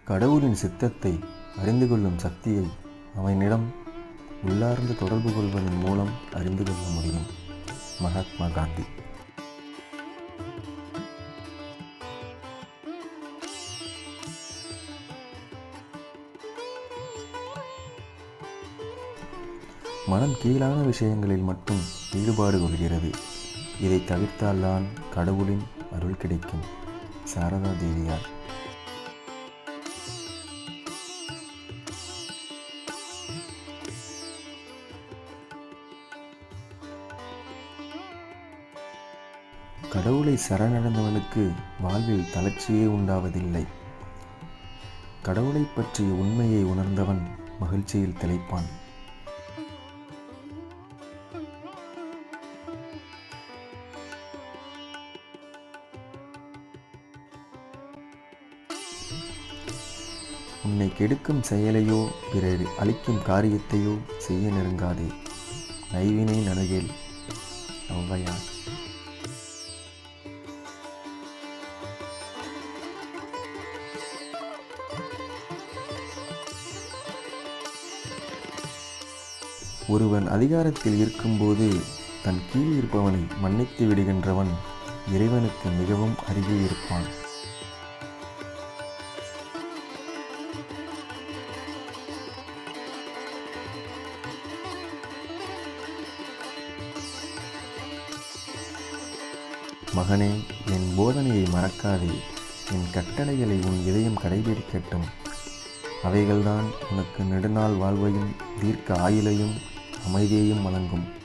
கடவுளின் சித்தத்தை அறிந்து கொள்ளும் சக்தியை அவனிடம் உள்ளார்ந்து தொடர்பு கொள்வதன் மூலம் அறிந்து கொள்ள முடியும். மகாத்மா காந்தி. மனம் கீழான விஷயங்களில் மட்டும் ஈடுபாடு கொள்கிறது. இதை தவிர்த்தால்தான் கடவுளின் அருள் கிடைக்கும். சாரதா தேவியார். கடவுளை சரணடைந்தவனுக்கு வாழ்வில் தளர்ச்சியே உண்டாவதில்லை. கடவுளை பற்றிய உண்மையை உணர்ந்தவன் மகிழ்ச்சியில் திளைப்பான். உன்னை கெடுக்கும் செயலையோ பிறர் அளிக்கும் காரியத்தையோ செய்ய நெருங்காதே. நைவினை நணுகேல். ஔவையார். ஒருவன் அதிகாரத்தில் இருக்கும்போது தன் கீழ் இருப்பவனை மன்னித்து விடுகின்றவன் இறைவனுக்கு மிகவும் அருகே இருப்பான். மகனே, என் போதனையை மறக்காதே. என் கட்டளைகளை உன் இதயம் கடைபிடிக்கட்டும். அவைகள்தான் உனக்கு நெடுநாள் வாழ்வையும் தீர்க்க ஆயுளையும் அமைதியையும் வழங்கும்.